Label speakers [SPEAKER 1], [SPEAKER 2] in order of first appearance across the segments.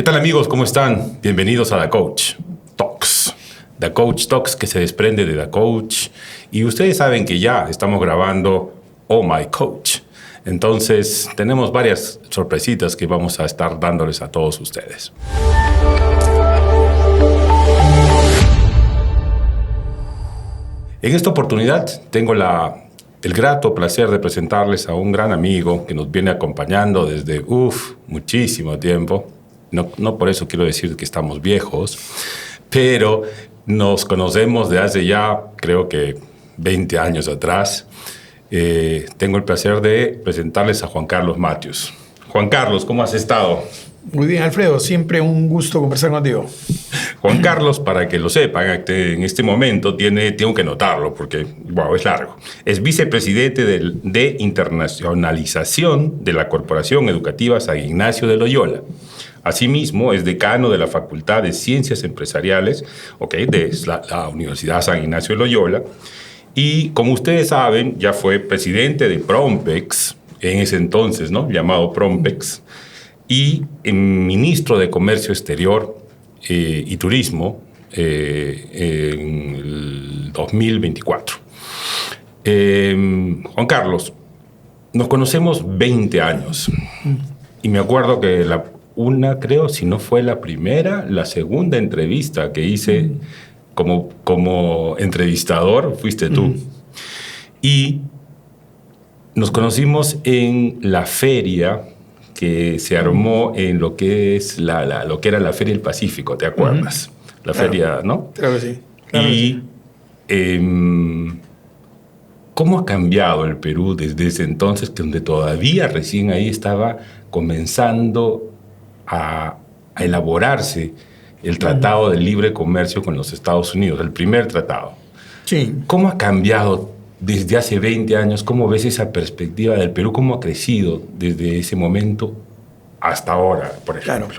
[SPEAKER 1] ¿Qué tal, amigos? ¿Cómo están? Bienvenidos a The Coach Talks. The Coach Talks, que se desprende de The Coach. Y ustedes saben que ya estamos grabando Oh My Coach. Entonces, tenemos varias sorpresitas que vamos a estar dándoles a todos ustedes. En esta oportunidad tengo el grato placer de presentarles a un gran amigo que nos viene acompañando desde muchísimo tiempo. No por eso quiero decir que estamos viejos, pero nos conocemos de hace ya, creo que 20 años atrás. Tengo el placer de presentarles a Juan Carlos Matthews. Juan Carlos, ¿cómo has estado?
[SPEAKER 2] Muy bien, Alfredo. Siempre un gusto conversar contigo.
[SPEAKER 1] Juan Carlos, para que lo sepan, en este momento tengo que notarlo porque, es largo. Es vicepresidente de internacionalización de la Corporación Educativa San Ignacio de Loyola. Asimismo, es decano de la Facultad de Ciencias Empresariales, de la Universidad San Ignacio de Loyola. Y, como ustedes saben, ya fue presidente de Prompex, en ese entonces, ¿no?, llamado Prompex, y ministro de Comercio Exterior y Turismo en el 2024. Juan Carlos, nos conocemos 20 años y me acuerdo que creo, si no fue la primera, la segunda entrevista que hice como entrevistador fuiste tú. Y nos conocimos en la feria que se armó en lo que es lo que era la Feria del Pacífico, ¿te acuerdas? La feria, ¿no?
[SPEAKER 2] Claro que sí.
[SPEAKER 1] ¿Cómo ha cambiado el Perú desde ese entonces, donde todavía recién ahí estaba comenzando a elaborarse el Tratado de Libre Comercio con los Estados Unidos, el primer tratado?
[SPEAKER 2] Sí.
[SPEAKER 1] ¿Cómo ha cambiado desde hace 20 años? ¿Cómo ves esa perspectiva del Perú? ¿Cómo ha crecido desde ese momento hasta ahora, por ejemplo?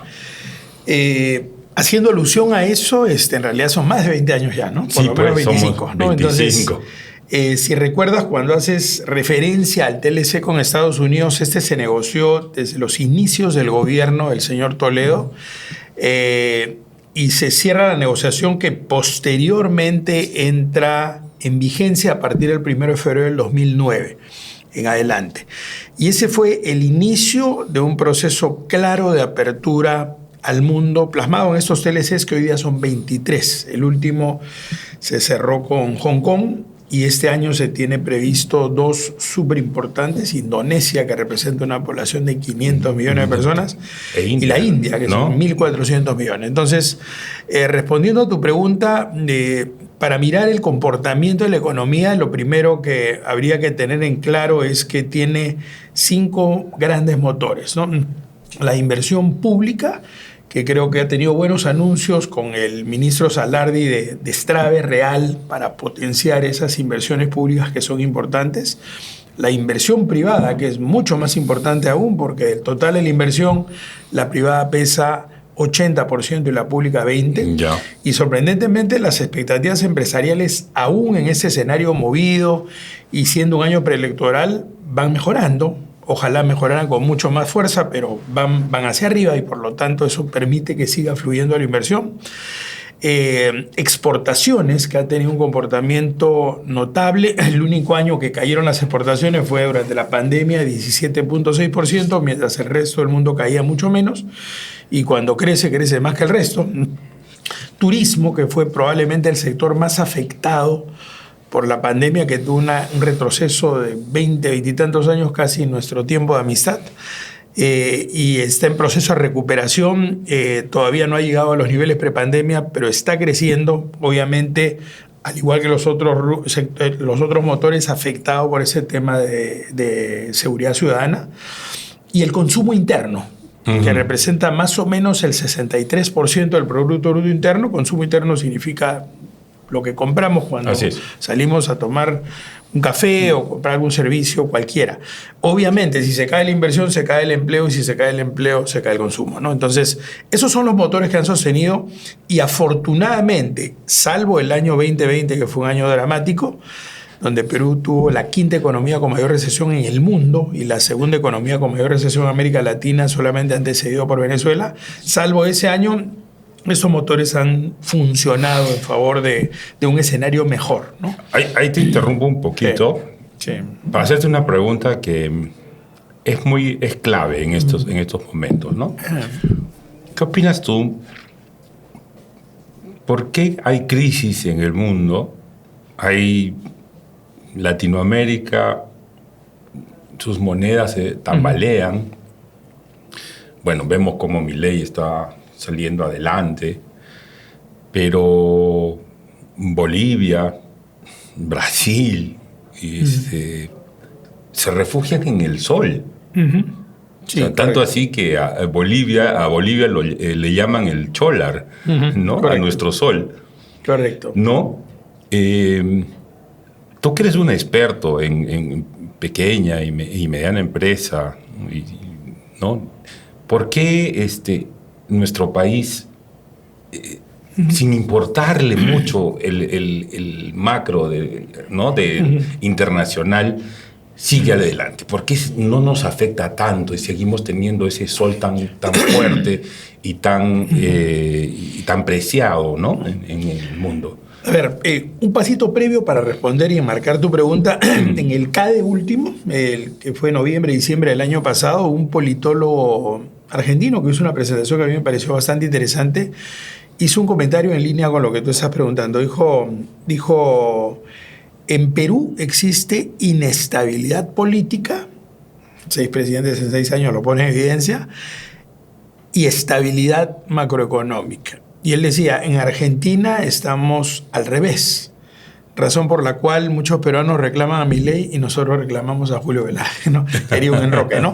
[SPEAKER 2] Claro. Haciendo alusión a eso, en realidad son más de 20 años ya, ¿no?
[SPEAKER 1] Por lo menos 25,
[SPEAKER 2] ¿no?
[SPEAKER 1] 25.
[SPEAKER 2] Entonces, si recuerdas, cuando haces referencia al TLC con Estados Unidos, se negoció desde los inicios del gobierno del señor Toledo, y se cierra la negociación que posteriormente entra en vigencia a partir del 1 de febrero del 2009 en adelante. Y ese fue el inicio de un proceso claro de apertura al mundo, plasmado en estos TLCs que hoy día son 23. El último se cerró con Hong Kong y este año se tiene previsto dos súper importantes: Indonesia, que representa una población de 500 millones de personas, y la India, que son 1.400 millones. Entonces, respondiendo a tu pregunta, para mirar el comportamiento de la economía, lo primero que habría que tener en claro es que tiene 5 grandes motores, ¿no? La inversión pública, que creo que ha tenido buenos anuncios con el ministro Salardi de destrave real para potenciar esas inversiones públicas que son importantes. La inversión privada, que es mucho más importante aún, porque del total de la inversión, la privada pesa 80% y la pública 20%.
[SPEAKER 1] Ya.
[SPEAKER 2] Y sorprendentemente las expectativas empresariales, aún en ese escenario movido y siendo un año preelectoral, van mejorando. Ojalá mejoraran con mucho más fuerza, pero van hacia arriba y por lo tanto eso permite que siga fluyendo la inversión. Exportaciones, que ha tenido un comportamiento notable. El único año que cayeron las exportaciones fue durante la pandemia, 17.6%, mientras el resto del mundo caía mucho menos. Y cuando crece más que el resto. Turismo, que fue probablemente el sector más afectado por la pandemia, que tuvo un retroceso de 20 y tantos años casi en nuestro tiempo de amistad, y está en proceso de recuperación. Todavía no ha llegado a los niveles prepandemia, pero está creciendo, obviamente, al igual que los otros motores afectados por ese tema de seguridad ciudadana. Y el consumo interno, que representa más o menos el 63% del Producto Bruto Interno. Consumo interno significa lo que compramos cuando salimos a tomar un café o comprar algún servicio cualquiera. Obviamente, si se cae la inversión, se cae el empleo, y si se cae el empleo, se cae el consumo, ¿no? Entonces, esos son los motores que han sostenido, y afortunadamente, salvo el año 2020, que fue un año dramático, donde Perú tuvo la quinta economía con mayor recesión en el mundo y la segunda economía con mayor recesión en América Latina, solamente antecedido por Venezuela. Salvo ese año, esos motores han funcionado en favor de un escenario mejor, ¿no?
[SPEAKER 1] Ahí te interrumpo un poquito
[SPEAKER 2] Sí.
[SPEAKER 1] para hacerte una pregunta que es clave en estos momentos, ¿no? ¿Qué opinas tú? ¿Por qué hay crisis en el mundo? Hay Latinoamérica, sus monedas se tambalean. Bueno, vemos cómo Milei está saliendo adelante, pero Bolivia, Brasil, se refugian en el sol.
[SPEAKER 2] Sí,
[SPEAKER 1] o sea, tanto así que a Bolivia le llaman el cholar, ¿no?
[SPEAKER 2] Correcto.
[SPEAKER 1] A nuestro sol.
[SPEAKER 2] Correcto.
[SPEAKER 1] ¿No? Tú que eres un experto en pequeña y mediana empresa, ¿no? ¿Por qué nuestro país, sin importarle mucho el macro internacional, sigue adelante? ¿Por qué no nos afecta tanto y seguimos teniendo ese sol tan fuerte y tan preciado, ¿no? en el mundo?
[SPEAKER 2] A ver, un pasito previo para responder y enmarcar tu pregunta. En el CADE último, que fue noviembre, diciembre del año pasado, un politólogo argentino que hizo una presentación que a mí me pareció bastante interesante, hizo un comentario en línea con lo que tú estás preguntando. Dijo, en Perú existe inestabilidad política, 6 presidentes en 6 años lo pone en evidencia, y estabilidad macroeconómica. Y él decía, en Argentina estamos al revés, razón por la cual muchos peruanos reclaman a Milei y nosotros reclamamos a Julio Velarde, ¿no? Quería un enroque, ¿no?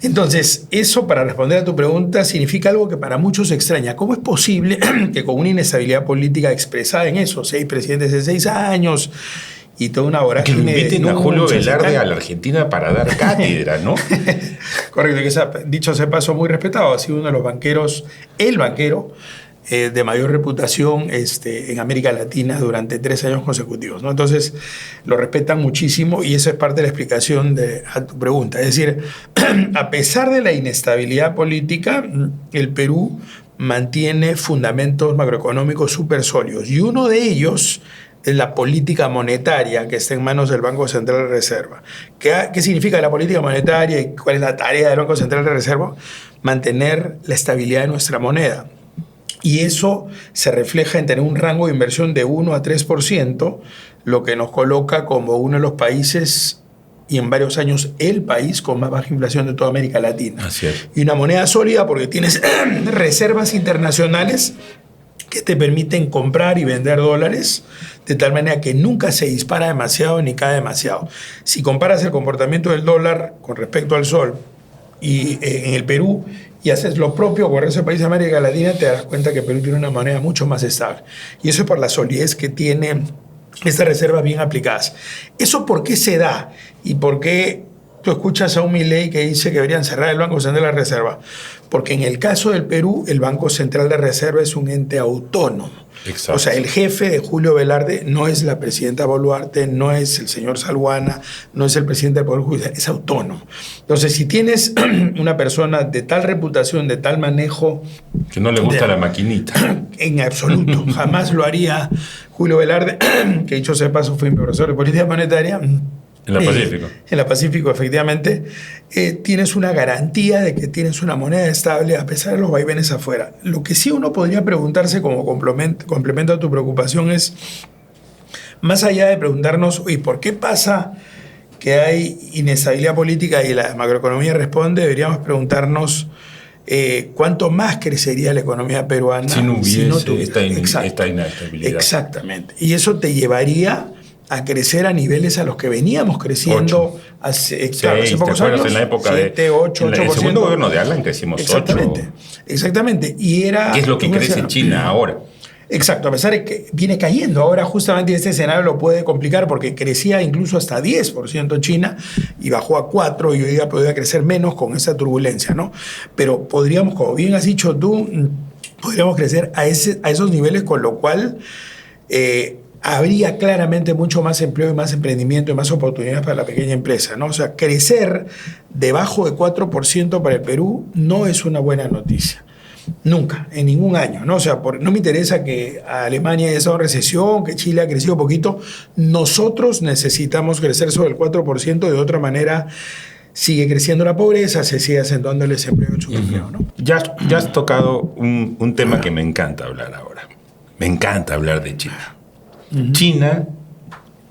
[SPEAKER 2] Entonces, eso, para responder a tu pregunta, significa algo que para muchos extraña. ¿Cómo es posible que con una inestabilidad política expresada en eso, 6 presidentes en 6 años y toda una vorágine...
[SPEAKER 1] Que lo inviten a Julio Velarde a la Argentina para dar cátedra, ¿no?
[SPEAKER 2] Correcto, que dicho sea paso, muy respetado, ha sido uno de los banqueros, el banquero de mayor reputación en América Latina durante 3 años consecutivos, ¿no? Entonces, lo respetan muchísimo y eso es parte de la explicación a tu pregunta. Es decir, a pesar de la inestabilidad política, el Perú mantiene fundamentos macroeconómicos súper sólidos y uno de ellos es la política monetaria que está en manos del Banco Central de Reserva. ¿Qué significa la política monetaria y cuál es la tarea del Banco Central de Reserva? Mantener la estabilidad de nuestra moneda. Y eso se refleja en tener un rango de inversión de 1 a 3%, lo que nos coloca como uno de los países, y en varios años el país con más baja inflación de toda América Latina.
[SPEAKER 1] Así es.
[SPEAKER 2] Y una moneda sólida porque tienes reservas internacionales que te permiten comprar y vender dólares de tal manera que nunca se dispara demasiado ni cae demasiado. Si comparas el comportamiento del dólar con respecto al sol y en el Perú y haces lo propio con el resto de países de América Latina, te das cuenta que Perú tiene una moneda mucho más estable. Y eso es por la solidez que tiene estas reservas bien aplicadas. ¿Eso por qué se da? ¿Y por qué tú escuchas a un Milei que dice que deberían cerrar el Banco Central de Reserva? Porque en el caso del Perú, el Banco Central de Reserva es un ente autónomo.
[SPEAKER 1] Exacto.
[SPEAKER 2] O sea, el jefe de Julio Velarde no es la presidenta Boluarte, no es el señor Salguana, no es el presidente del Poder Judicial, es autónomo. Entonces, si tienes una persona de tal reputación, de tal manejo...
[SPEAKER 1] Que no le gusta la maquinita.
[SPEAKER 2] En absoluto. Jamás lo haría Julio Velarde, que dicho sea de paso fue mi profesor de política monetaria.
[SPEAKER 1] En la Pacífico.
[SPEAKER 2] En la Pacífico, efectivamente. Tienes una garantía de que tienes una moneda estable a pesar de los vaivenes afuera. Lo que sí uno podría preguntarse como complemento a tu preocupación es, más allá de preguntarnos, ¿y por qué pasa que hay inestabilidad política y la macroeconomía responde? Deberíamos preguntarnos cuánto más crecería la economía peruana
[SPEAKER 1] si no hubiese
[SPEAKER 2] tuviera
[SPEAKER 1] esta inestabilidad.
[SPEAKER 2] Exactamente. Y eso te llevaría a crecer a niveles a los que veníamos creciendo hace pocos años.
[SPEAKER 1] En la época
[SPEAKER 2] 7, 8, 8%.
[SPEAKER 1] En el segundo gobierno de Alan crecimos 8%.
[SPEAKER 2] Exactamente. Y era...
[SPEAKER 1] ¿Qué es lo que crece en China ahora?
[SPEAKER 2] Exacto, a pesar de que viene cayendo. Ahora justamente este escenario lo puede complicar porque crecía incluso hasta 10% China y bajó a 4% y hoy día podría crecer menos con esa turbulencia, ¿no? Pero podríamos, como bien has dicho tú, podríamos crecer a esos niveles, con lo cual habría claramente mucho más empleo y más emprendimiento y más oportunidades para la pequeña empresa, ¿no? O sea, crecer debajo de 4% para el Perú no es una buena noticia. Nunca, en ningún año, ¿no? O sea, no me interesa que Alemania haya estado en recesión, que Chile ha crecido poquito. Nosotros necesitamos crecer sobre el 4%, de otra manera sigue creciendo la pobreza, se sigue acentuando el desempleo y el subempleo, ¿no?
[SPEAKER 1] Ya has tocado un tema que me encanta hablar ahora. Me encanta hablar de China. China,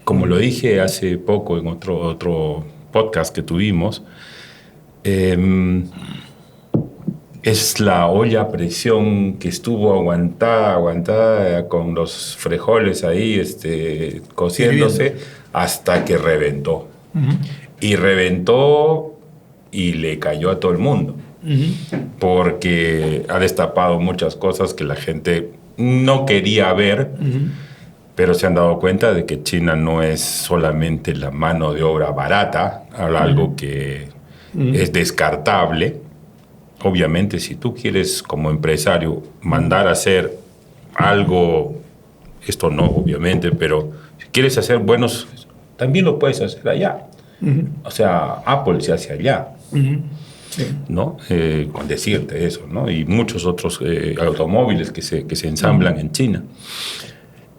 [SPEAKER 1] como lo dije hace poco en otro podcast que tuvimos, es la olla a presión que estuvo aguantada con los frijoles ahí cociéndose hasta que reventó. Y reventó y le cayó a todo el mundo. Porque ha destapado muchas cosas que la gente no quería ver, pero se han dado cuenta de que China no es solamente la mano de obra barata, algo que es descartable. Obviamente, si tú quieres como empresario mandar a hacer algo, esto no, obviamente, pero si quieres hacer buenos, también lo puedes hacer allá. O sea, Apple se hace allá, ¿no? Con decirte eso, ¿no? Y muchos otros automóviles que se ensamblan en China.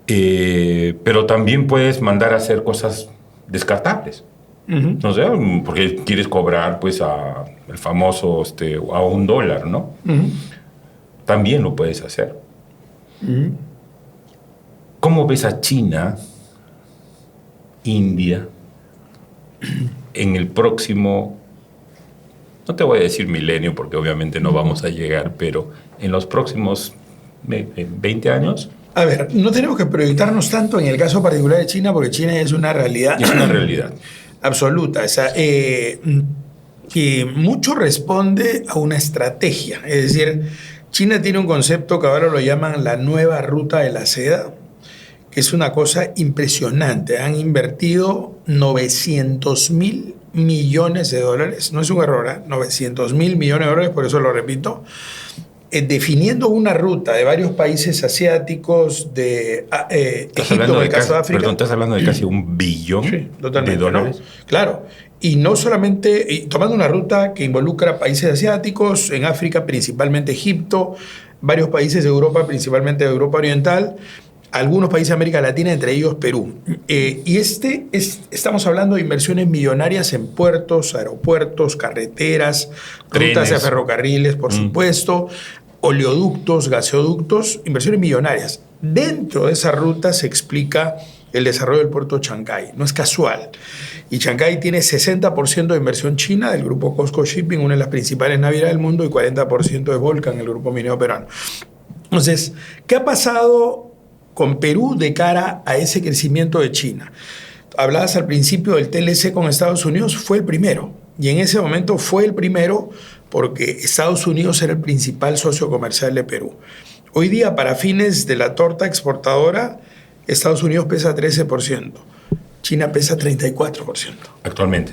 [SPEAKER 1] Pero también puedes mandar a hacer cosas descartables. No sé, porque quieres cobrar pues el famoso a $1, ¿no? También lo puedes hacer. ¿Cómo ves a China, India, en el próximo, no te voy a decir milenio porque obviamente no vamos a llegar, pero en los próximos 20 años?
[SPEAKER 2] A ver, no tenemos que proyectarnos tanto en el caso particular de China, porque China es una realidad.
[SPEAKER 1] Es una realidad.
[SPEAKER 2] Absoluta. O sea, que mucho responde a una estrategia. Es decir, China tiene un concepto que ahora lo llaman la nueva ruta de la seda, que es una cosa impresionante. Han invertido 900.000 millones de dólares, no es un error, 900.000 millones de dólares, por eso lo repito, definiendo una ruta de varios países asiáticos, de Egipto, en el caso de África.
[SPEAKER 1] Perdón, ¿estás hablando de casi $1 billón de dólares?
[SPEAKER 2] ¿No? Claro. Y no solamente, tomando una ruta que involucra países asiáticos, en África principalmente Egipto, varios países de Europa, principalmente de Europa Oriental, algunos países de América Latina, entre ellos Perú. Estamos hablando de inversiones millonarias en puertos, aeropuertos, carreteras, rutas de ferrocarriles, por supuesto, oleoductos, gaseoductos, inversiones millonarias. Dentro de esa ruta se explica el desarrollo del puerto de Chancay. No es casual. Y Chancay tiene 60% de inversión china del grupo COSCO Shipping, una de las principales navieras del mundo, y 40% de Volcan, el grupo minero peruano. Entonces, ¿qué ha pasado con Perú de cara a ese crecimiento de China? Hablabas al principio del TLC con Estados Unidos, fue el primero. Y en ese momento fue el primero porque Estados Unidos era el principal socio comercial de Perú. Hoy día, para fines de la torta exportadora, Estados Unidos pesa 13%. China pesa 34%.
[SPEAKER 1] Actualmente.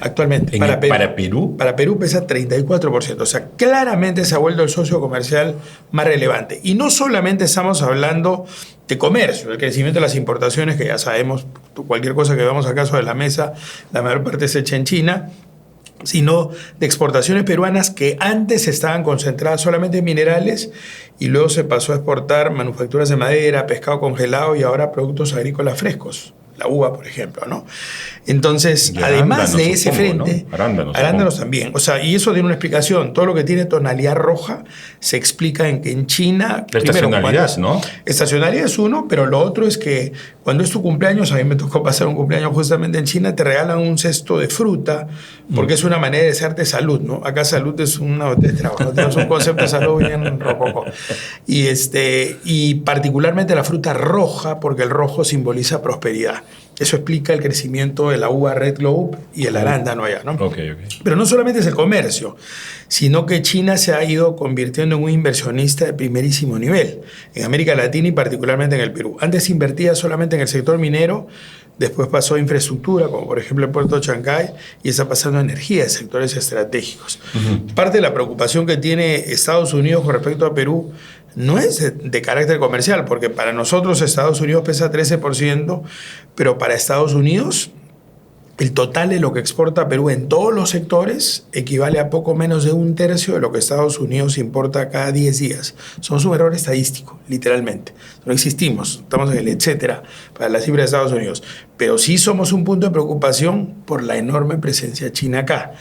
[SPEAKER 2] ¿Para Perú? Para Perú pesa 34%. O sea, claramente se ha vuelto el socio comercial más relevante. Y no solamente estamos hablando de comercio, el crecimiento de las importaciones, que ya sabemos, cualquier cosa que veamos acá sobre la mesa, la mayor parte se echa en China, sino de exportaciones peruanas que antes estaban concentradas solamente en minerales y luego se pasó a exportar manufacturas de madera, pescado congelado y ahora productos agrícolas frescos. La uva, por ejemplo, ¿no? Entonces, y además de ese frente, ¿no? Arándanos también. O sea, y eso tiene una explicación. Todo lo que tiene tonalidad roja se explica en que en China...
[SPEAKER 1] La estacionalidad, ¿no?
[SPEAKER 2] Estacionalidad es uno, pero lo otro es que cuando es tu cumpleaños, a mí me tocó pasar un cumpleaños justamente en China, te regalan un cesto de fruta, porque es una manera de desearte salud, ¿no? Acá salud es una botella de trabajo, tenemos un concepto de salud bien rococó. Y particularmente la fruta roja, porque el rojo simboliza prosperidad. Eso explica el crecimiento de la uva Red Globe y el arándano allá, ¿no?
[SPEAKER 1] Okay.
[SPEAKER 2] Pero no solamente es el comercio, sino que China se ha ido convirtiendo en un inversionista de primerísimo nivel en América Latina y particularmente en el Perú. Antes invertía solamente en el sector minero, después pasó a infraestructura, como por ejemplo el puerto de Chancay, y está pasando a energía, de sectores estratégicos. Parte de la preocupación que tiene Estados Unidos con respecto a Perú no es de carácter comercial, porque para nosotros Estados Unidos pesa 13%, pero para Estados Unidos el total de lo que exporta Perú en todos los sectores equivale a poco menos de 1/3 de lo que Estados Unidos importa cada 10 días. Somos un error estadístico, literalmente. No existimos, estamos en el etcétera para la cifra de Estados Unidos. Pero sí somos un punto de preocupación por la enorme presencia china acá,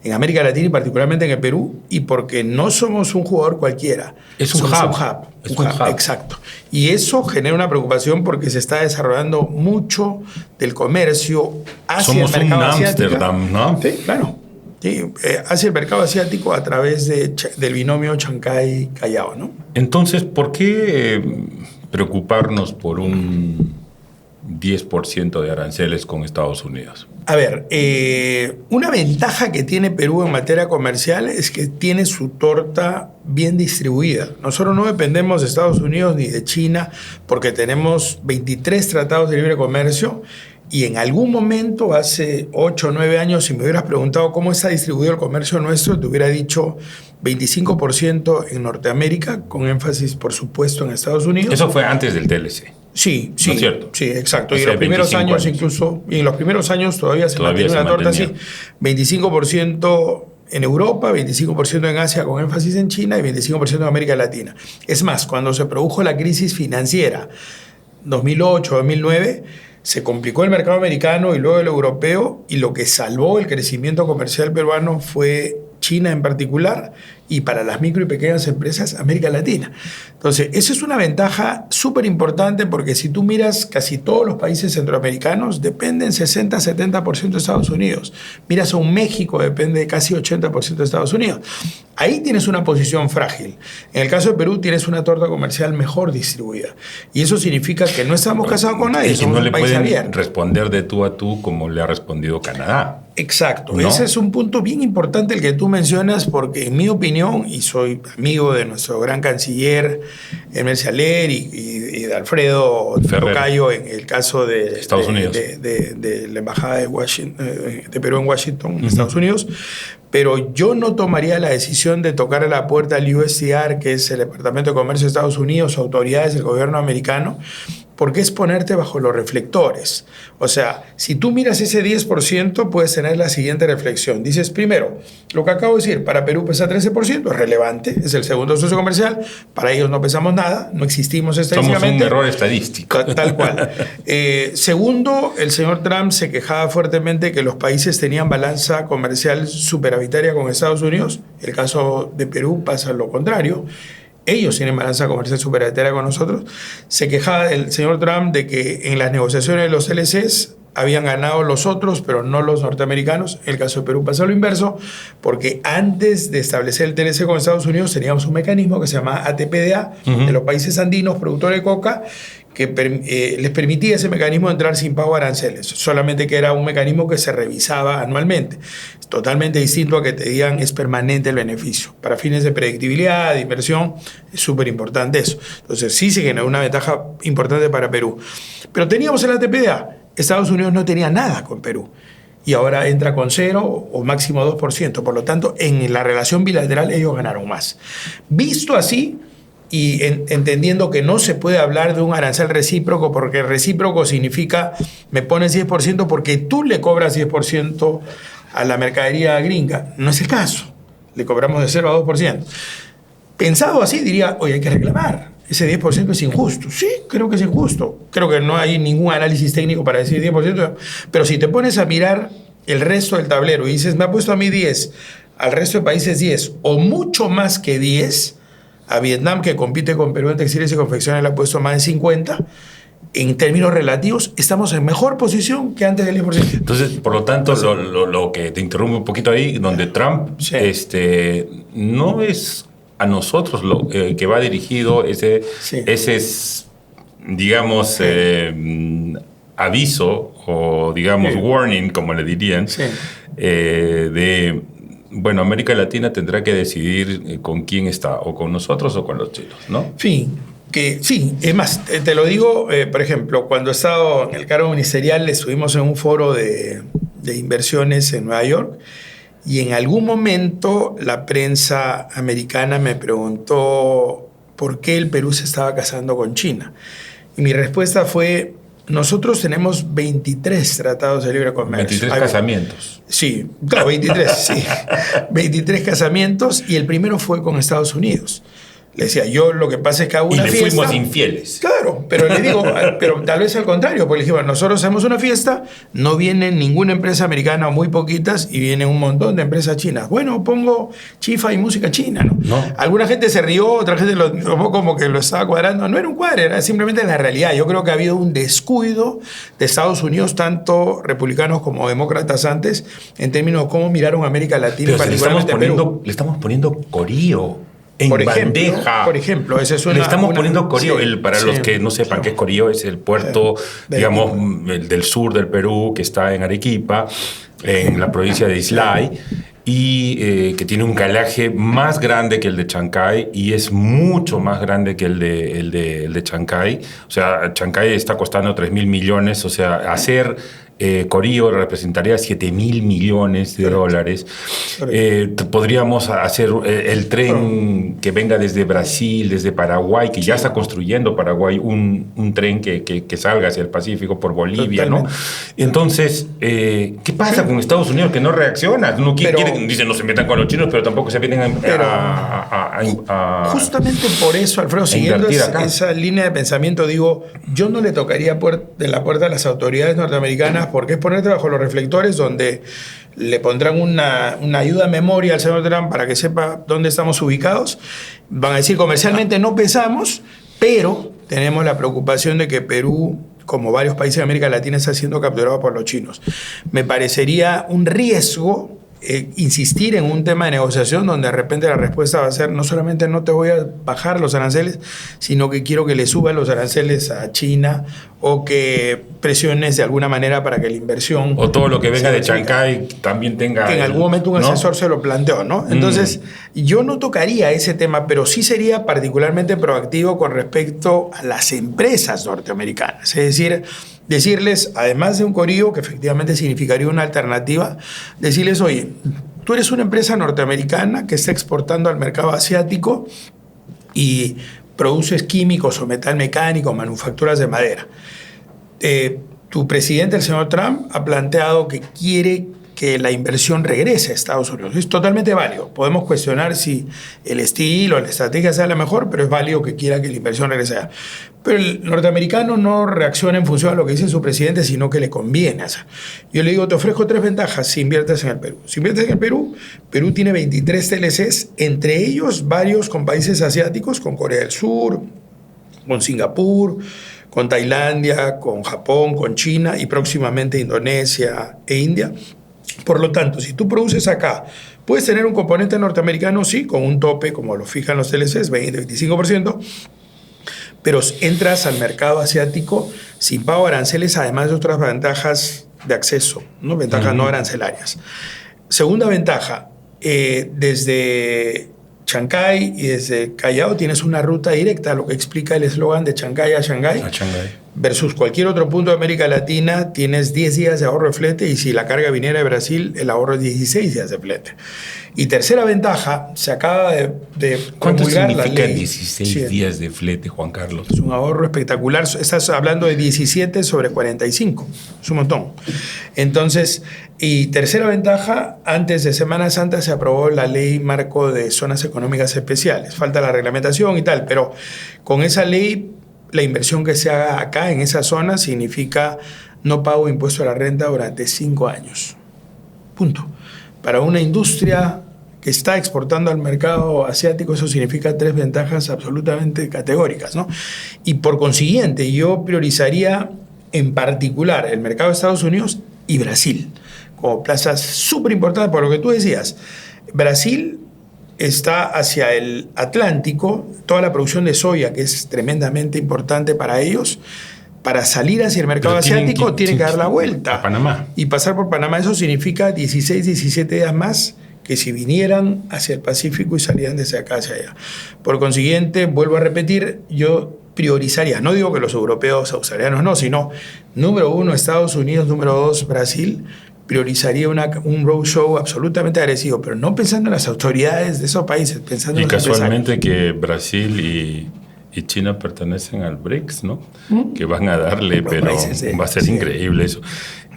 [SPEAKER 2] en América Latina y particularmente en el Perú, y porque no somos un jugador cualquiera.
[SPEAKER 1] Es un
[SPEAKER 2] somos
[SPEAKER 1] hub.
[SPEAKER 2] Un hub, exacto. Y eso genera una preocupación porque se está desarrollando mucho del comercio hacia
[SPEAKER 1] Somos
[SPEAKER 2] el mercado asiático.
[SPEAKER 1] Ámsterdam, ¿no?
[SPEAKER 2] Sí, claro. Sí, hacia el mercado asiático a través del binomio Chancay-Callao, ¿no?
[SPEAKER 1] Entonces, ¿por qué preocuparnos por un 10% de aranceles con Estados Unidos?
[SPEAKER 2] A ver, una ventaja que tiene Perú en materia comercial es que tiene su torta bien distribuida. Nosotros no dependemos de Estados Unidos ni de China porque tenemos 23 tratados de libre comercio y en algún momento, hace 8 o 9 años, si me hubieras preguntado cómo está distribuido el comercio nuestro, te hubiera dicho 25% en Norteamérica, con énfasis, por supuesto, en Estados Unidos.
[SPEAKER 1] Eso fue antes del TLC.
[SPEAKER 2] Sí, sí,
[SPEAKER 1] ¿No es cierto?
[SPEAKER 2] sí, exacto.
[SPEAKER 1] Hace
[SPEAKER 2] Y en los primeros
[SPEAKER 1] 25
[SPEAKER 2] años incluso, y en los primeros años todavía se mantiene una torta así. 25% en Europa, 25% en Asia con énfasis en China y 25% en América Latina. Es más, cuando se produjo la crisis financiera, 2008, 2009, se complicó el mercado americano y luego el europeo, y lo que salvó el crecimiento comercial peruano fue China en particular, y para las micro y pequeñas empresas, América Latina. Entonces, esa es una ventaja súper importante porque si tú miras casi todos los países centroamericanos, dependen 60-70% de Estados Unidos. Miras a un México, depende casi 80% de Estados Unidos. Ahí tienes una posición frágil. En el caso de Perú, tienes una torta comercial mejor distribuida. Y eso significa que no estamos casados con nadie, somos
[SPEAKER 1] no le
[SPEAKER 2] un país
[SPEAKER 1] pueden
[SPEAKER 2] abierto.
[SPEAKER 1] responder de tú a tú como le ha respondido Canadá.
[SPEAKER 2] Exacto.
[SPEAKER 1] ¿No?
[SPEAKER 2] Ese es un punto bien importante el que tú mencionas porque, en mi opinión, y soy amigo de nuestro gran canciller Emer Cialer y de Alfredo Tocayo en el caso de
[SPEAKER 1] Estados Unidos,
[SPEAKER 2] de la embajada de Perú en Washington, Estados Unidos, pero yo no tomaría la decisión de tocar a la puerta al USTR, que es el Departamento de Comercio de Estados Unidos, autoridades del gobierno americano, porque es ponerte bajo los reflectores. O sea, si tú miras ese 10%, puedes tener la siguiente reflexión. Dices, primero, lo que acabo de decir, para Perú pesa 13%, es relevante, es el segundo socio comercial, para ellos no pesamos nada, no existimos estadísticamente.
[SPEAKER 1] Somos un error estadístico.
[SPEAKER 2] Tal cual. Segundo, el señor Trump se quejaba fuertemente que los países tenían balanza comercial superavitaria con Estados Unidos. El caso de Perú pasa lo contrario. Ellos tienen balanza comercial superavitaria con nosotros. Se quejaba el señor Trump de que en las negociaciones de los LCs habían ganado los otros, pero no los norteamericanos. En el caso de Perú pasa lo inverso, porque antes de establecer el TLC con Estados Unidos teníamos un mecanismo que se llama ATPDA, de los países andinos productores de coca, que les permitía ese mecanismo entrar sin pago de aranceles, solamente que era un mecanismo que se revisaba anualmente. Es totalmente distinto a que te digan es permanente el beneficio. Para fines de predictibilidad, de inversión, es súper importante eso. Entonces sí se generó una ventaja importante para Perú. Pero teníamos el ATPDA. Estados Unidos no tenía nada con Perú. Y ahora entra con 0 o máximo 2%. Por lo tanto, en la relación bilateral ellos ganaron más. Visto así, y entendiendo que no se puede hablar de un arancel recíproco, porque recíproco significa me pones 10% porque tú le cobras 10% a la mercadería gringa. No es el caso. Le cobramos de 0 a 2%. Pensado así, diría, oye, hay que reclamar. Ese 10% es injusto. Sí, creo que es injusto. Creo que no hay ningún análisis técnico para decir 10%. Pero si te pones a mirar el resto del tablero y dices, me ha puesto a mí 10, al resto de países 10, o mucho más que 10, a Vietnam, que compite con Perú en textiles y confecciones, le ha puesto más de 50. En términos relativos, estamos en mejor posición que antes del 10%.
[SPEAKER 1] Entonces, por lo tanto, lo que te interrumpe un poquito ahí, donde Trump no es a nosotros lo que va dirigido ese digamos, aviso o, digamos, warning, como le dirían, de... Bueno, América Latina tendrá que decidir con quién está, o con nosotros o con los chinos, ¿no?
[SPEAKER 2] Sí, es más, te lo digo, por ejemplo, cuando he estado en el cargo ministerial, estuvimos en un foro de inversiones en Nueva York, y en algún momento la prensa americana me preguntó por qué el Perú se estaba casando con China. Y mi respuesta fue, nosotros tenemos 23 tratados de libre comercio.
[SPEAKER 1] 23 casamientos.
[SPEAKER 2] Sí, claro, 23, sí. 23 casamientos y el primero fue con Estados Unidos. Le decía, yo lo que pasa es que hago una fiesta.
[SPEAKER 1] Y le fuimos infieles.
[SPEAKER 2] Claro, pero le digo, pero tal vez al contrario, porque le dije, bueno, nosotros hacemos una fiesta, no viene ninguna empresa americana o muy poquitas y vienen un montón de empresas chinas. Bueno, pongo chifa y música china, ¿no?
[SPEAKER 1] No.
[SPEAKER 2] Alguna gente se rió, otra gente lo tomó como que lo estaba cuadrando. No era un cuadro, era simplemente la realidad. Yo creo que ha habido un descuido de Estados Unidos, tanto republicanos como demócratas antes, en términos de cómo miraron a América Latina,
[SPEAKER 1] Pero
[SPEAKER 2] particularmente Perú.
[SPEAKER 1] le estamos poniendo corío. En
[SPEAKER 2] Por
[SPEAKER 1] bandeja.
[SPEAKER 2] ejemplo, esa es una...
[SPEAKER 1] Le estamos poniendo Corío.
[SPEAKER 2] Sí,
[SPEAKER 1] Para los que no sepan qué es Corío, es el puerto, digamos, el del sur del Perú, que está en Arequipa, en la provincia de Islay, y que tiene un calaje más grande que el de Chancay y es mucho más grande que el de Chancay. O sea, Chancay está costando 3.000 millones, o sea, hacer... Corío representaría 7.000 millones de dólares. Podríamos hacer el tren que venga desde Brasil, desde Paraguay, que ya está construyendo Paraguay un tren que salga hacia el Pacífico por Bolivia, ¿no? Entonces, ¿qué pasa con Estados Unidos que no reacciona? No dicen no se metan con los chinos, pero tampoco se vienen a
[SPEAKER 2] justamente por eso, Alfredo, siguiendo esa línea de pensamiento, digo, yo no le tocaría de la puerta a las autoridades norteamericanas porque es ponerte bajo los reflectores donde le pondrán una ayuda a memoria al señor Trump para que sepa dónde estamos ubicados. Van a decir, comercialmente no pesamos, pero tenemos la preocupación de que Perú, como varios países de América Latina, está siendo capturado por los chinos. Me parecería un riesgo insistir en un tema de negociación donde de repente la respuesta va a ser no solamente no te voy a bajar los aranceles, sino que quiero que le suban los aranceles a China o que presiones de alguna manera para que la inversión...
[SPEAKER 1] O todo lo que venga de Chancay también tenga...
[SPEAKER 2] Que en algún momento un asesor se lo planteó, ¿no? Entonces, yo no tocaría ese tema, pero sí sería particularmente proactivo con respecto a las empresas norteamericanas. Es decir, decirles, además de un corío, que efectivamente significaría una alternativa, decirles, oye, tú eres una empresa norteamericana que está exportando al mercado asiático y produces químicos o metal mecánico, manufacturas de madera. Tu presidente, el señor Trump, ha planteado que quiere que la inversión regrese a Estados Unidos. Es totalmente válido. Podemos cuestionar si el estilo o la estrategia sea la mejor, pero es válido que quiera que la inversión regrese allá. Pero el norteamericano no reacciona en función a lo que dice su presidente, sino que le conviene hacer. Yo le digo, te ofrezco 3 ventajas si inviertes en el Perú. Si inviertes en el Perú, Perú tiene 23 TLCs, entre ellos varios con países asiáticos, con Corea del Sur, con Singapur, con Tailandia, con Japón, con China y próximamente Indonesia e India. Por lo tanto, si tú produces acá, puedes tener un componente norteamericano, sí, con un tope, como lo fijan los TLCs, 20-25%, pero entras al mercado asiático sin pago de aranceles, además de otras ventajas de acceso, ¿no? Ventajas no arancelarias. Segunda ventaja, desde Chancay y desde Callao tienes una ruta directa, lo que explica el eslogan de Chancay a Shanghái. Versus cualquier otro punto de América Latina, tienes 10 días de ahorro de flete y si la carga viniera de Brasil, el ahorro es 16 días de flete. Y tercera ventaja, se acaba de
[SPEAKER 1] ¿Cuánto significa
[SPEAKER 2] la ley?
[SPEAKER 1] 16 días de flete, Juan Carlos?
[SPEAKER 2] Es un ahorro espectacular. Estás hablando de 17 sobre 45. Es un montón. Entonces, y tercera ventaja, antes de Semana Santa se aprobó la ley marco de zonas económicas especiales. Falta la reglamentación y tal, pero con esa ley, la inversión que se haga acá en esa zona significa no pago impuesto a la renta durante 5 años. Punto. Para una industria que está exportando al mercado asiático, eso significa 3 ventajas absolutamente categóricas, ¿no? Y por consiguiente, yo priorizaría en particular el mercado de Estados Unidos y Brasil, como plazas súper importantes, por lo que tú decías. Brasil está hacia el Atlántico, toda la producción de soya, que es tremendamente importante para ellos. Para salir hacia el mercado asiático tienen que dar la vuelta.
[SPEAKER 1] A Panamá.
[SPEAKER 2] Y pasar por Panamá, eso significa 16, 17 días más que si vinieran hacia el Pacífico y salieran desde acá hacia allá. Por consiguiente, vuelvo a repetir, yo priorizaría, no digo que los europeos, australianos no, sino número 1 Estados Unidos, número 2 Brasil, priorizaría un roadshow absolutamente agresivo, pero no pensando en las autoridades de esos países, pensando en
[SPEAKER 1] Y
[SPEAKER 2] los
[SPEAKER 1] casualmente que Brasil y China pertenecen al BRICS, ¿no? Que van a darle,
[SPEAKER 2] Los
[SPEAKER 1] pero
[SPEAKER 2] países de-
[SPEAKER 1] va a ser
[SPEAKER 2] sí.
[SPEAKER 1] increíble eso.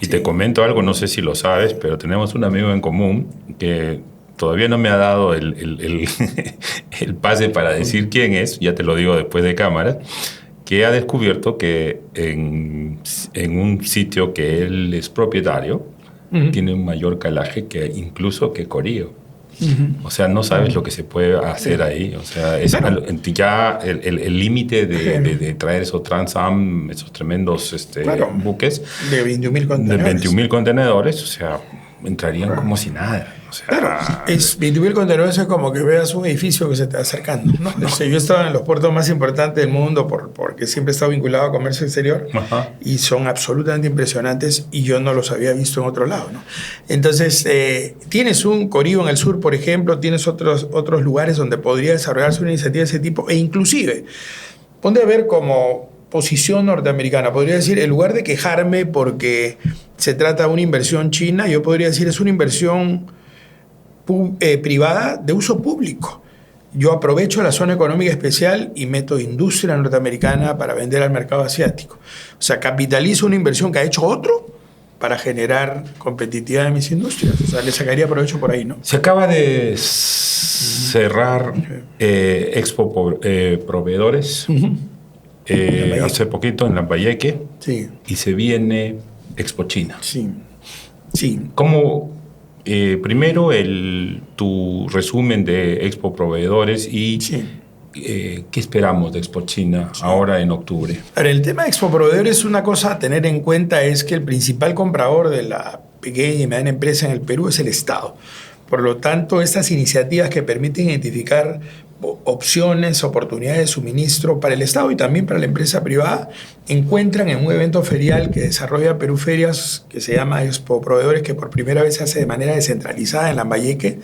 [SPEAKER 1] Y te comento algo, no sé si lo sabes, pero tenemos un amigo en común que todavía no me ha dado el pase para decir quién es, ya te lo digo después de cámara, que ha descubierto que en un sitio que él es propietario, tiene un mayor calaje que incluso que Corío. O sea, no sabes lo que se puede hacer ahí. O sea, es
[SPEAKER 2] Claro.
[SPEAKER 1] ya el límite de traer esos Trans Am, esos tremendos
[SPEAKER 2] Claro.
[SPEAKER 1] buques
[SPEAKER 2] de 21.000
[SPEAKER 1] de
[SPEAKER 2] contenedores.
[SPEAKER 1] 21.000 contenedores, o sea, entrarían como si nada. O sea,
[SPEAKER 2] Claro, es 21.000 contenedores, es como que veas un edificio que se te va acercando, ¿no? O sea, yo he estado en los puertos más importantes del mundo porque siempre he estado vinculado a comercio exterior y son absolutamente impresionantes y yo no los había visto en otro lado, ¿no? Entonces, tienes un Corío en el sur, por ejemplo, tienes otros lugares donde podría desarrollarse una iniciativa de ese tipo e inclusive, ponte a ver como posición norteamericana, podría decir, en lugar de quejarme porque se trata de una inversión china, yo podría decir es una inversión privada de uso público. Yo aprovecho la zona económica especial y meto industria norteamericana para vender al mercado asiático. O sea, capitalizo una inversión que ha hecho otro para generar competitividad de mis industrias. O sea, le sacaría provecho por ahí, ¿no?
[SPEAKER 1] se acaba de cerrar Expo Proveedores hace poquito en Lambayeque
[SPEAKER 2] Sí,
[SPEAKER 1] y se viene Expo China.
[SPEAKER 2] sí, sí.
[SPEAKER 1] ¿Cómo, primero, tu resumen de Expo Proveedores y
[SPEAKER 2] Sí.
[SPEAKER 1] qué esperamos de Expo China ahora en octubre?
[SPEAKER 2] Ahora, el tema de Expo Proveedores, una cosa a tener en cuenta es que el principal comprador de la pequeña y mediana empresa en el Perú es el Estado. Por lo tanto, estas iniciativas que permiten identificar opciones, oportunidades de suministro para el Estado y también para la empresa privada, encuentran en un evento ferial que desarrolla Perú Ferias, que se llama Expo Proveedores, que por primera vez se hace de manera descentralizada en Lambayeque,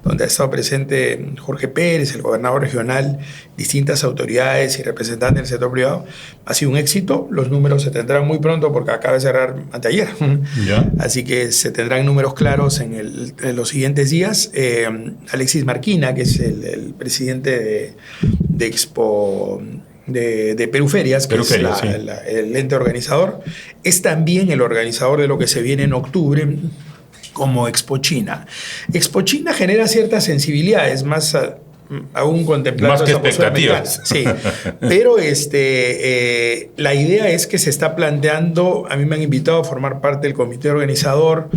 [SPEAKER 2] donde ha estado presente Jorge Pérez, el gobernador regional, distintas autoridades y representantes del sector privado. Ha sido un éxito, los números se tendrán muy pronto porque acaba de cerrar anteayer.
[SPEAKER 1] ¿Ya?
[SPEAKER 2] Así que se tendrán números claros en los siguientes días. Alexis Marquina, que es el presidente de Expo de Perú Ferias, que es el ente organizador, es también el organizador de lo que se viene en octubre como Expo China. Expo China genera ciertas sensibilidades, más aún contemplando
[SPEAKER 1] más que
[SPEAKER 2] esa postura
[SPEAKER 1] expectativas.
[SPEAKER 2] americana. Sí, pero la idea es que se está planteando, a mí me han invitado a formar parte del comité organizador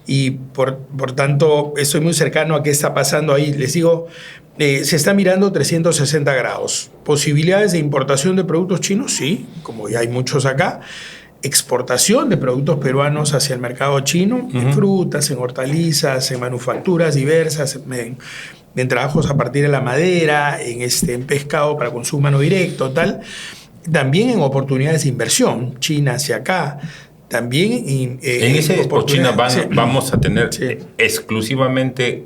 [SPEAKER 2] y por tanto estoy muy cercano a qué está pasando ahí. Les digo, se está mirando 360 grados. Posibilidades de importación de productos chinos, sí, como ya hay muchos acá. Exportación de productos peruanos hacia el mercado chino, en frutas, en hortalizas, en manufacturas diversas, en trabajos a partir de la madera, en pescado para consumo humano directo, tal. También en oportunidades de inversión, China hacia acá. También
[SPEAKER 1] en ese Expo China vamos a tener exclusivamente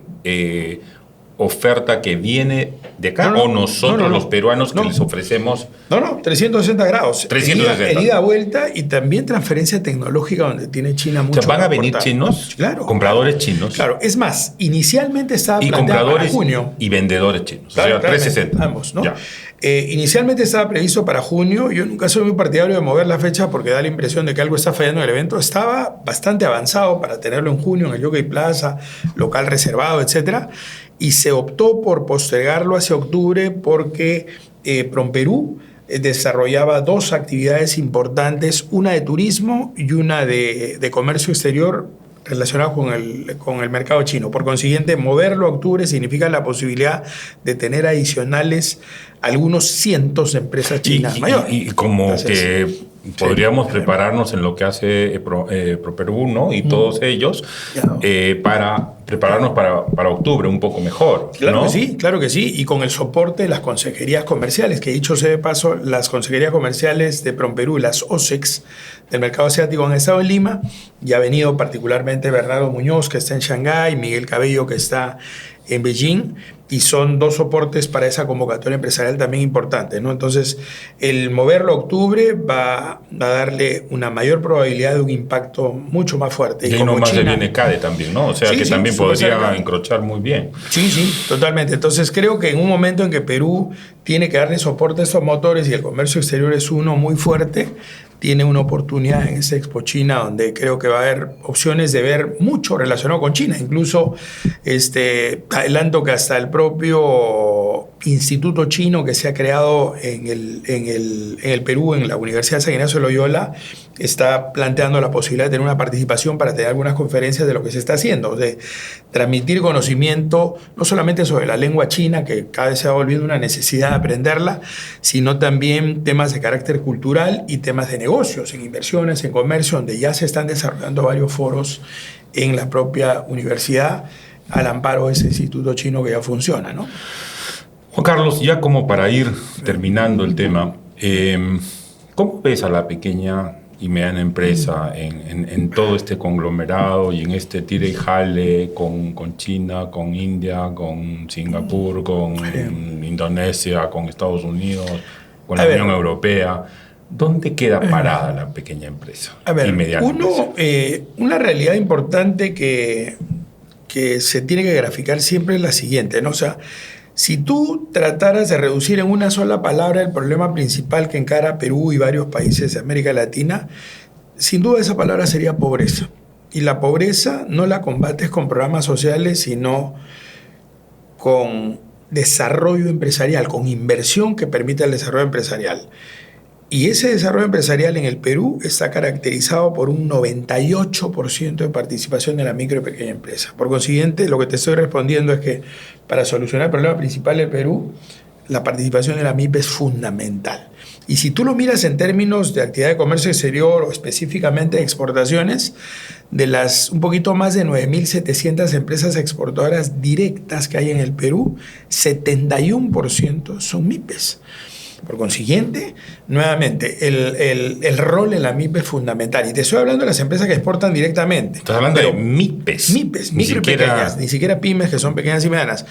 [SPEAKER 1] oferta que viene de acá o nosotros los peruanos que les ofrecemos.
[SPEAKER 2] No, 360 grados.
[SPEAKER 1] 360.
[SPEAKER 2] En ida, vuelta y también transferencia tecnológica donde tiene China mucho.
[SPEAKER 1] O sea, van a venir chinos,
[SPEAKER 2] claro,
[SPEAKER 1] compradores chinos.
[SPEAKER 2] Claro, es más, inicialmente estaba
[SPEAKER 1] planteado compradores
[SPEAKER 2] para junio.
[SPEAKER 1] Y vendedores chinos.
[SPEAKER 2] Claro,
[SPEAKER 1] o sea, 360.
[SPEAKER 2] Ambos, ¿no? Inicialmente estaba previsto para junio. Yo nunca soy muy partidario de mover la fecha porque da la impresión de que algo está fallando en el evento. Estaba bastante avanzado para tenerlo en junio en el Jockey Plaza, local reservado, etcétera. Y se optó por postergarlo hacia octubre porque Promperú desarrollaba dos actividades importantes, una de turismo y una de comercio exterior relacionado con el mercado chino. Por consiguiente, moverlo a octubre significa la posibilidad de tener adicionales algunos cientos de empresas chinas mayores.
[SPEAKER 1] Y como entonces, que podríamos prepararnos en lo que hace ProPerú, ¿no? Y todos ellos para prepararnos para octubre un poco mejor.
[SPEAKER 2] Claro,
[SPEAKER 1] ¿no?
[SPEAKER 2] que sí, claro que sí. Y con el soporte de las consejerías comerciales, que dicho sea de paso, las consejerías comerciales de ProPerú, las OSEX del mercado asiático han estado en Lima y ha venido particularmente Bernardo Muñoz, que está en Shanghái, Miguel Cabello, que está en Beijing, y son 2 soportes para esa convocatoria empresarial también importantes, ¿no? Entonces, el moverlo a octubre va a darle una mayor probabilidad de un impacto mucho más fuerte.
[SPEAKER 1] Y ahí nomás se viene CADE también, ¿no? O sea, que también podría encrochar muy bien.
[SPEAKER 2] Sí, totalmente. Entonces, creo que en un momento en que Perú tiene que darle soporte a estos motores y el comercio exterior es uno muy fuerte, tiene una oportunidad en esa Expo China donde creo que va a haber opciones de ver mucho relacionado con China. Incluso adelanto que hasta el propio instituto chino que se ha creado en el Perú, en la Universidad San Ignacio de Loyola, está planteando la posibilidad de tener una participación para tener algunas conferencias de lo que se está haciendo, de transmitir conocimiento no solamente sobre la lengua china, que cada vez se va volviendo una necesidad de aprenderla, sino también temas de carácter cultural y temas de negocios, en inversiones, en comercio, donde ya se están desarrollando varios foros en la propia universidad al amparo de ese instituto chino que ya funciona, ¿no?
[SPEAKER 1] Juan Carlos, ya como para ir terminando el tema, ¿cómo ves a la pequeña y mediana empresa en todo este conglomerado y en este tire y jale con China, con India, con Singapur, con Indonesia, con Estados Unidos, con la Unión Europea? ¿Dónde queda parada la pequeña empresa y mediana empresa?
[SPEAKER 2] Una realidad importante que se tiene que graficar siempre es la siguiente, ¿no? O sea, si tú trataras de reducir en una sola palabra el problema principal que encara Perú y varios países de América Latina, sin duda esa palabra sería pobreza. Y la pobreza no la combates con programas sociales, sino con desarrollo empresarial, con inversión que permita el desarrollo empresarial. Y ese desarrollo empresarial en el Perú está caracterizado por un 98% de participación de la micro y pequeña empresa. Por consiguiente, lo que te estoy respondiendo es que para solucionar el problema principal del Perú, la participación de la MIPE es fundamental. Y si tú lo miras en términos de actividad de comercio exterior o específicamente de exportaciones, de las un poquito más de 9.700 empresas exportadoras directas que hay en el Perú, 71% son MIPES. Por consiguiente, nuevamente, el rol en la MIPE es fundamental. Y te estoy hablando de las empresas que exportan directamente.
[SPEAKER 1] Estás hablando de MIPES.
[SPEAKER 2] MIPES, micro y pequeñas, ni siquiera pymes, que son pequeñas y medianas.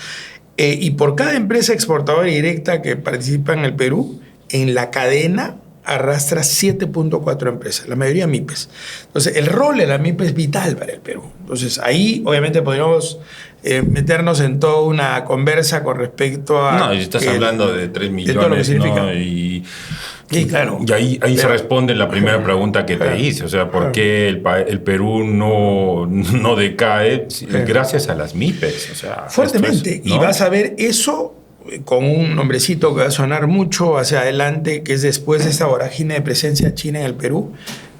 [SPEAKER 2] Y por cada empresa exportadora directa que participa en el Perú, en la cadena arrastra 7.4 empresas, la mayoría MIPES. Entonces, el rol de la MIPE es vital para el Perú. Entonces, ahí obviamente podríamos meternos en toda una conversa con respecto a...
[SPEAKER 1] No, y estás hablando de 3 millones,
[SPEAKER 2] todo lo que significa.
[SPEAKER 1] ¿no? Y
[SPEAKER 2] claro.
[SPEAKER 1] Y ahí se responde la primera pregunta que te hice. O sea, ¿por qué el Perú no decae? Gracias a las MIPES. O sea,
[SPEAKER 2] fuertemente. ¿No? Y vas a ver eso con un nombrecito que va a sonar mucho hacia adelante, que es después de esta vorágine de presencia china en el Perú,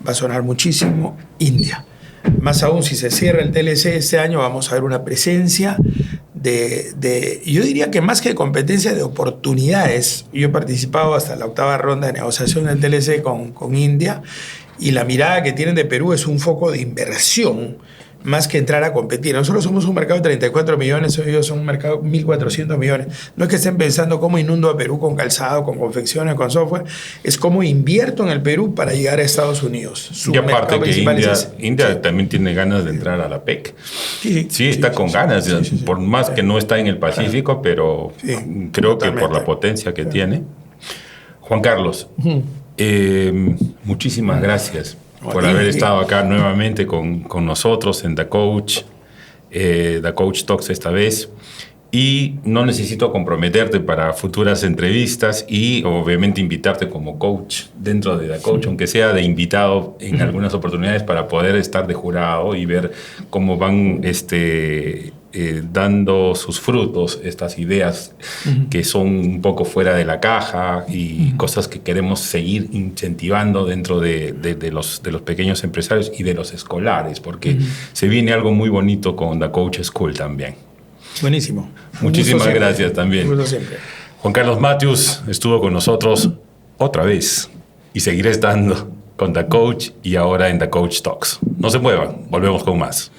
[SPEAKER 2] va a sonar muchísimo India. Más aún, si se cierra el TLC este año, vamos a ver una presencia yo diría que más que competencia, de oportunidades. Yo he participado hasta la 8ª ronda de negociación del TLC con India, y la mirada que tienen de Perú es un foco de inversión, más que entrar a competir. Nosotros somos un mercado de 34 millones, ellos son un mercado de 1.400 millones. No es que estén pensando cómo inundo a Perú con calzado, con confecciones, con software, es cómo invierto en el Perú para llegar a Estados Unidos.
[SPEAKER 1] Y aparte que India también tiene ganas de entrar a la PEC. Sí, está con ganas, por más que no está en el Pacífico, pero creo que por la potencia que tiene. Juan Carlos, muchísimas gracias por haber estado acá nuevamente con nosotros en The Coach Talks esta vez. Y no necesito comprometerte para futuras entrevistas y obviamente invitarte como coach dentro de The Coach, aunque sea de invitado en algunas oportunidades, para poder estar de jurado y ver cómo van dando sus frutos estas ideas que son un poco fuera de la caja y cosas que queremos seguir incentivando dentro de los pequeños empresarios y de los escolares, porque se viene algo muy bonito con The Coach School también.
[SPEAKER 2] Buenísimo.
[SPEAKER 1] Muchísimas gracias también. Juan Carlos Matthews estuvo con nosotros otra vez y seguiré estando con The Coach y ahora en The Coach Talks. No se muevan, volvemos con más.